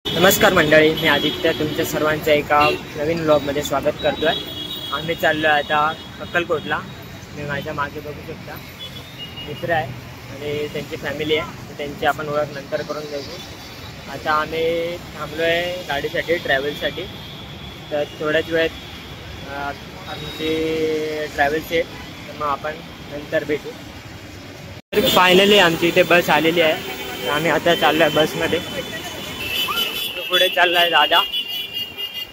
नमस्कार मंडळी, मी आदित्य तुमच्या सर्वांचं एका नवीन व्लॉगमध्ये स्वागत करतो आहे. आम्ही चाललो आहे आता अक्कलकोटला. मी माझ्या मागे बघू शकता मित्र आहे आणि त्यांची फॅमिली आहे, तर त्यांची आपण ओळख नंतर करून देऊ. आता आम्ही थांबलो आहे गाडीसाठी, ट्रॅव्हलसाठी. तर थोड्याच वेळात आमची ट्रॅव्हल्स आहे, तर मग आपण नंतर भेटू. तर फायनली आमची इथे बस आलेली आहे, तर आम्ही आता चाललो आहे बसमध्ये. पुढे चाललाय दादा,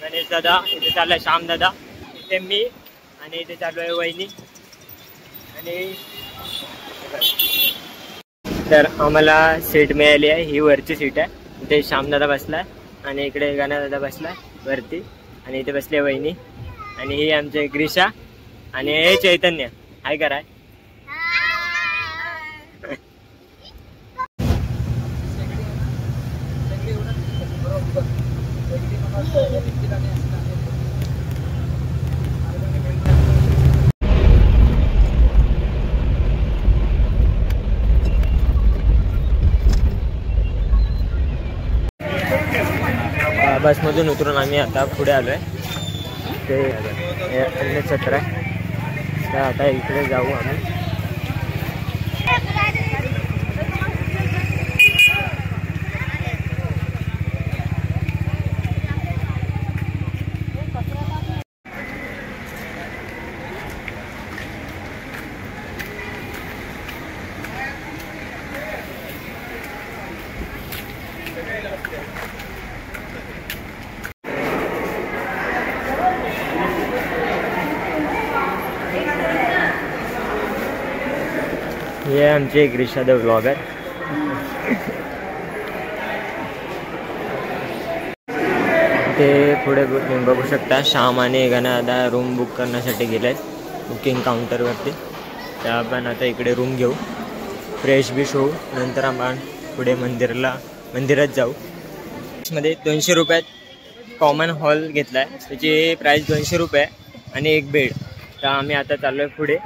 गणेश दादा, इथे चाललाय श्याम दादा, इथे मी, आणि इथे चालू आहे वहिनी. आणि तर आम्हाला सीट मिळाली आहे, ही वरची सीट आहे. इथे श्याम दादा बसलाय आणि इकडे गणेश दादा बसलाय वरती, आणि इथे बसले वहिनी. आणि ही आमचे ग्रीषा आणि हे चैतन्य. हाय कराय. बसमधून उतरून आम्ही आता पुढे आलो आहे. ते अन्नछत्र आहे, तर आता इकडे जाऊ आम्ही. हे आमचे ग्रीषा द व्लॉगर. ते पुढे बघू शकता श्याम आणि गणादा रूम बुक करण्यासाठी गेले आहेत बुकिंग काउंटरवरती. तर आपण आता इकडे रूम घेऊ, फ्रेश बिश होऊ, नंतर आपण पुढे मंदिरात जाऊ. मध्ये 200 रुपयात कॉमन हॉल घेतला आहे, त्याची प्राईस 200 रुपये आणि एक बेड. तर आम्ही आता चाललो आहे पुढे.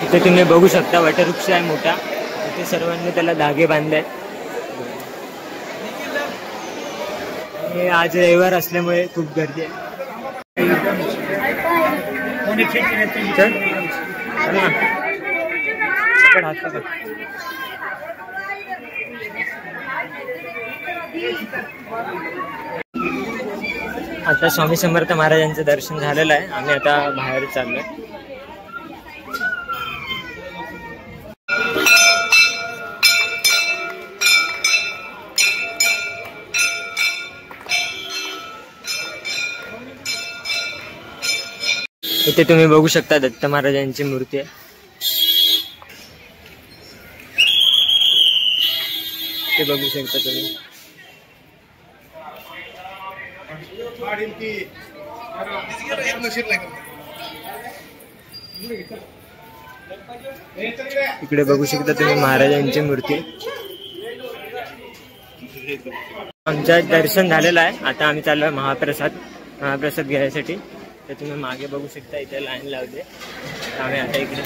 इथे तुम्ही बघू शकता वटवृक्ष आहे मोठा, इथे सर्वांनी त्याला धागे बांधले आहेत. हे आज रविवार असल्यामुळे खूप गर्दी आहे. आता स्वामी समर्थ महाराजांचं दर्शन झालेलं आहे, आम्ही आता बाहेर चाललोय. इथे तुम्ही बघू शकता दत्त महाराजांची मूर्ती आहे. ते बघू शकता तुम्ही. इकडे बघू शकता तुम्ही महाराजांची मूर्ती. आमचं दर्शन झालेलं आहे. आता आम्ही चाललो आहे महाप्रसाद घ्यायसाठी. तर तुम्ही मागे बघू शकता इथे लाईन लावली. आम्ही आता इकडे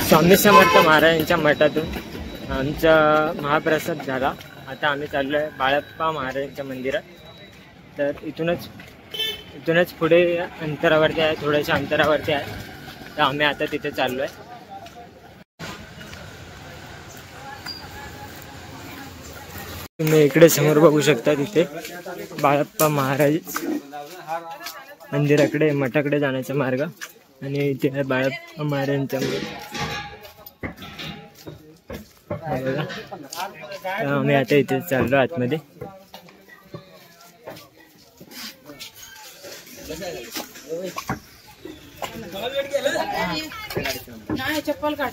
स्वामी समर्थ महाराजांच्या मठातून आमचा महाप्रसाद झाला. आता आम्ही चाललो आहे बाळप्पा महाराजांच्या मंदिरात. तर इथूनच पुढे अंतरावरती आहे, थोड्याशा अंतरावरती आहे. तर आम्ही आता तिथे चाललो आहे. तुम्ही इकडे समोर बघू शकता तिथे बाळप्पा महाराज मंदिराकडे मठाकडे जाण्याचा मार्ग. आणि इथे आहे बाळप्पा महाराजांचा आम्ही आता इथे चाललो आतमध्ये. चप्पल काढ.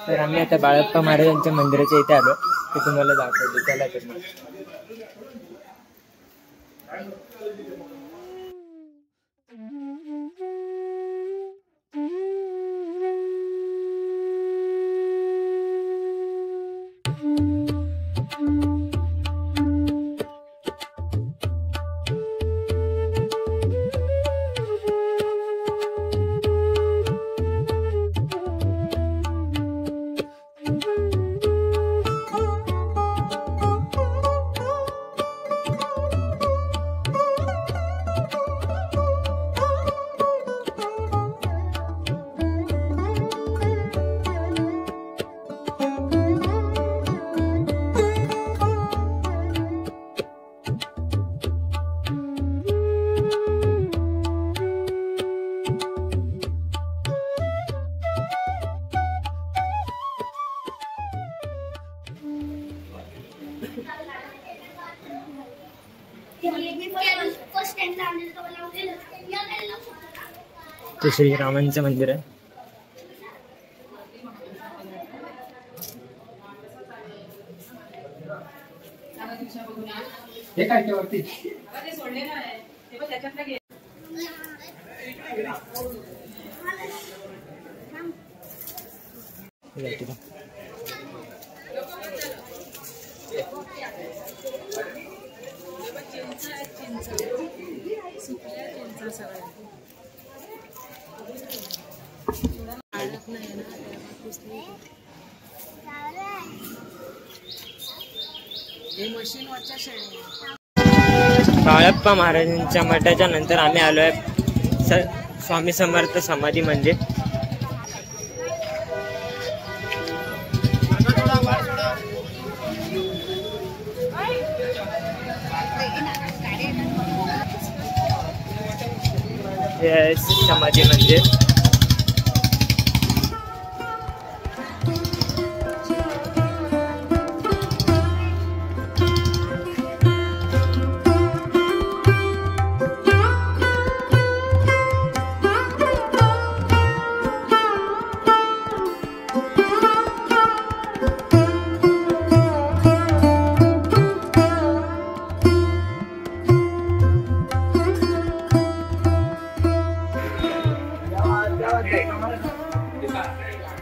तर आम्ही आता बाळप्पा महाराजांच्या मंदिराच्या इथे आलो. ते तुम्हाला दाखवतो. चला तर मग. ते श्रीरामांचं मंदिर आहे. बाळप्पा महाराजांच्या मठाच्या नंतर आम्ही आलो आहे स्वामी समर्थ समाधी मंदिर. हे समाधी मंदिर.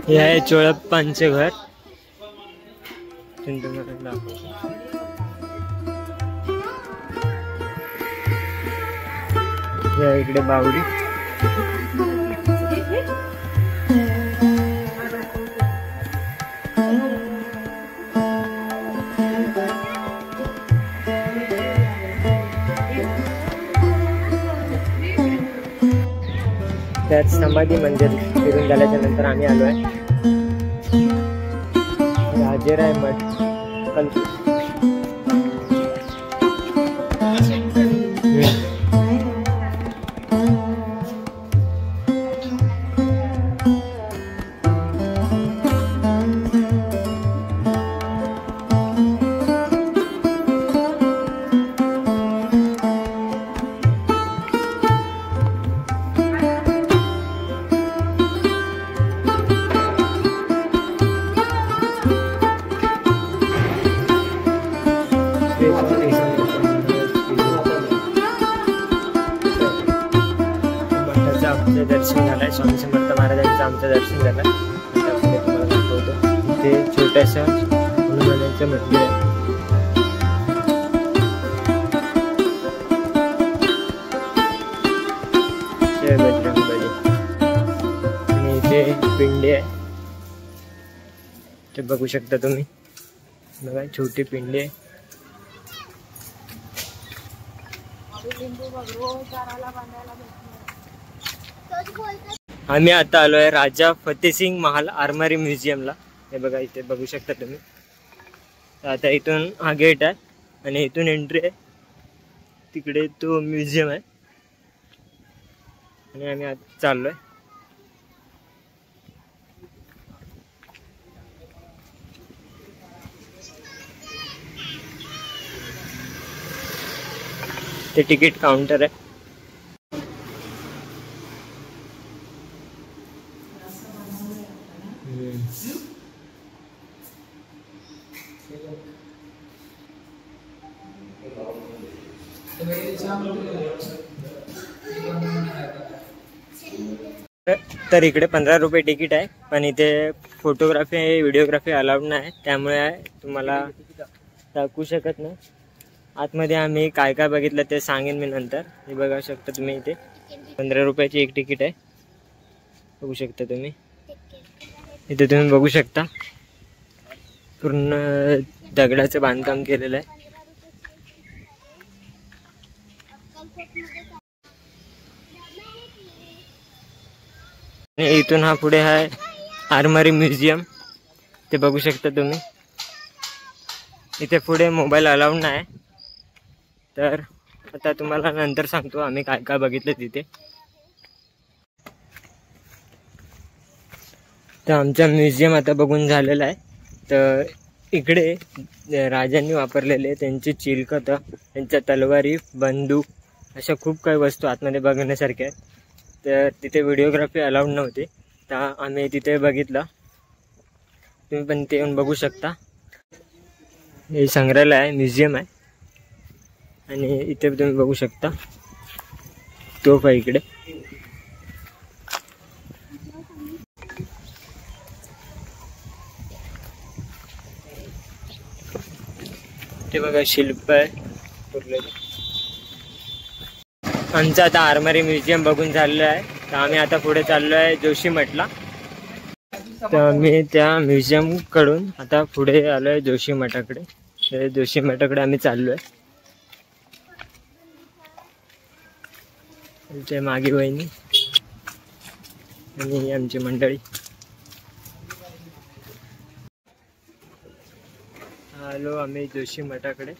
हे आहे चोळप्पांचे घर. इकडे बावडी. तर समाधी मंदिर फिरून झाल्याच्या नंतर आम्ही आलोय राजेराय मठ अक्कलकोट. आमचं दर्शन झालंय. स्वामी समर्थ महाराजांचं आमचं दर्शन झालं. आता पुढे तुम्हाला दाखवतो. इथे छोटंसं हनुमानाचं मंदिर आहे. जय बजरंगबली. आणि इथे पिंडी आहे ते बघू शकता तुम्ही. बघा छोटी पिंडी आहे. आम्ही आता आलोय राजा फतेसिंग महाल आर्मरी म्युझियमला. हे बघा इथे बघू शकता तुम्ही. आता इथून हा गेट आहे आणि इथून एंट्री आहे. तिकडे तो म्युझियम आहे आणि आम्ही आता चाललोय. ते तिकीट काउंटर आहे. तर इकडे 15 रुपये तिकीट आहे. पण इथे फोटोग्राफी व्हिडिओग्राफी अलाउड नाही, त्यामुळे तुम्हाला दाखवू शकत नाही. आतमध्ये आम्ही काय काय बघितलं ते सांगेन मी नंतर. हे बघा शकता तुम्ही. इथे 15 रुपयाची एक तिकीट आहे. बघू शकता तुम्ही. इथे तुम्ही बघू शकता पूर्ण दगडाचं बांधकाम केलेलं आहे. इथून हा पुढे आहे आर्मरी म्युझियम. ते बघू शकता तुम्ही. इथे पुढे मोबाईल अलाउड नाही. तर आता तुम्हाला नंतर सांगतो आम्ही काय काय बघितलं तिथे. तर आमचा म्युझियम आता बघून झालेला आहे. तर इकडे राजांनी वापरलेले त्यांची चिलखतं, त्यांच्या तलवारी, बंदूक अशा खूप काही वस्तू आतमध्ये बघण्यासारख्या आहेत. तर तिथे व्हिडिओग्राफी अलाउड नव्हती, तर आम्ही तिथे बघितलं. तुम्ही पण ते येऊन बघू शकता. हे संग्रहालय आहे, म्युझियम आहे. आणि इथे तुम्ही बघू शकता तोफ आहे इकडे. ते बघा शिल्प आहे उरलेलं. आमचं आता आर्मरी म्युझियम बघून झालेलं आहे. तर आम्ही आता पुढे चाललो आहे जोशी मठला. तर आम्ही त्या म्युझियम कडून आता पुढे आलो आहे जोशी मठाकडे. तर जोशी मठाकडे आम्ही चाललो आहे. आमच्या मागे वहिनी आणि आमची मंडळी. आलो आम्ही जोशी मठाकडे.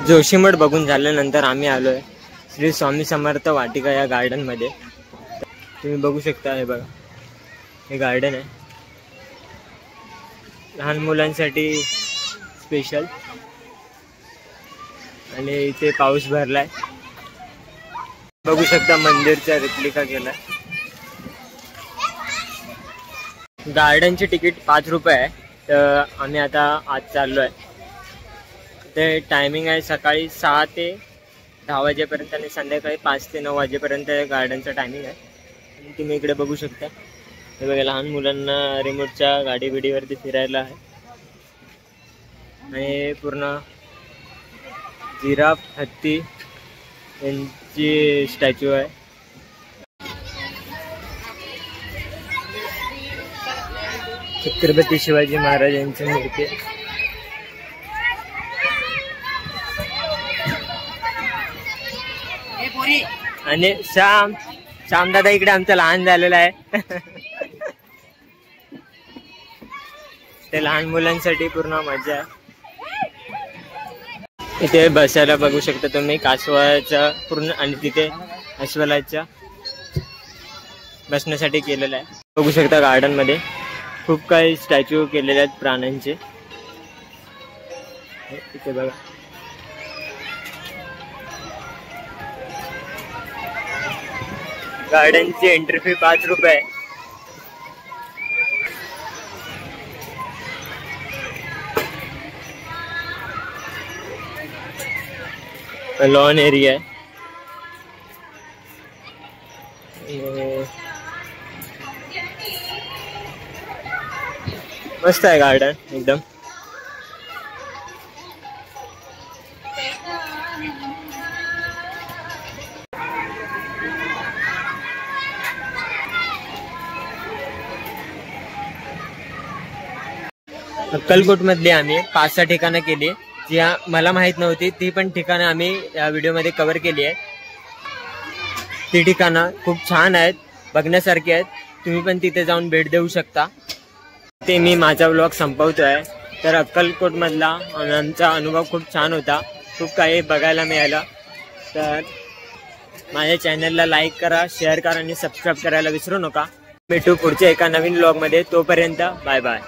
जोशीमठ बघून झाल्यानंतर आम्ही आलोय श्री स्वामी समर्थ वाटिका या गार्डन मध्ये. तुम्ही बघू शकता, हे बघा, हे गार्डन आहे लहान मुलांसाठी स्पेशल. आणि इथे पाऊस भरलाय, बघू शकता मंदिरचा रेप्लिका केलाय. गार्डनची तिकीट 5 रुपये आहे. तर आम्ही आता आज चाललो आहे. ते टायमिंग आहे सकाळी 6 ते 10 वाजेपर्यंत आणि संध्याकाळी 5 ते 9 वाजेपर्यंत गार्डनचं टायमिंग आहे. आणि तुम्ही इकडे बघू शकता, हे बघा, लहान मुलांना रिमोटच्या गाडी बिडीवरती फिरायला आहे. आणि पूर्ण जिराफ, हत्ती यांची स्टॅच्यू आहे. छत्रपती शिवाजी महाराज यांची मूर्ती. आणि श्याम दादा इकडे आमचा लहान झालेला आहे. ते लहान मुलांसाठी पूर्ण मजा आहे. इथे बसायला बघू शकता तुम्ही कासवाचा पूर्ण, आणि तिथे अस्वलाच्या बसण्यासाठी केलेलं आहे. बघू शकता गार्डन मध्ये खूप काही स्टॅच्यू केलेले आहेत प्राण्यांचे. इथे बघा, गार्डनची एंट्री फी 5 रुपये आहे. लॉन एरिया आहे. मस्त आहे गार्डन एकदम. अक्कलकोट मधली आम्ही 5-6 ठिकाणं केली, जी मला माहित नव्हती. ती पण ठिकाणं आम्ही या व्हिडिओमध्ये कव्हर केली आहे. ती ठिकाणं खूप छान आहेत, बघण्यासारखी आहेत. तुम्ही पण तिथे जाऊन भेट देऊ शकता. ते मी माझा व्लॉग संपवतोय. तर अक्कलकोट मधला आमचा अनुभव खूप छान होता, खूप काही बघायला मिळालं. तर माझ्या चॅनलला लाईक करा, शेअर करा आणि सबस्क्राईब करायला विसरू नका. भेटू पुढच्या एका नवीन व्लॉगमध्ये. तोपर्यंत बाय बाय.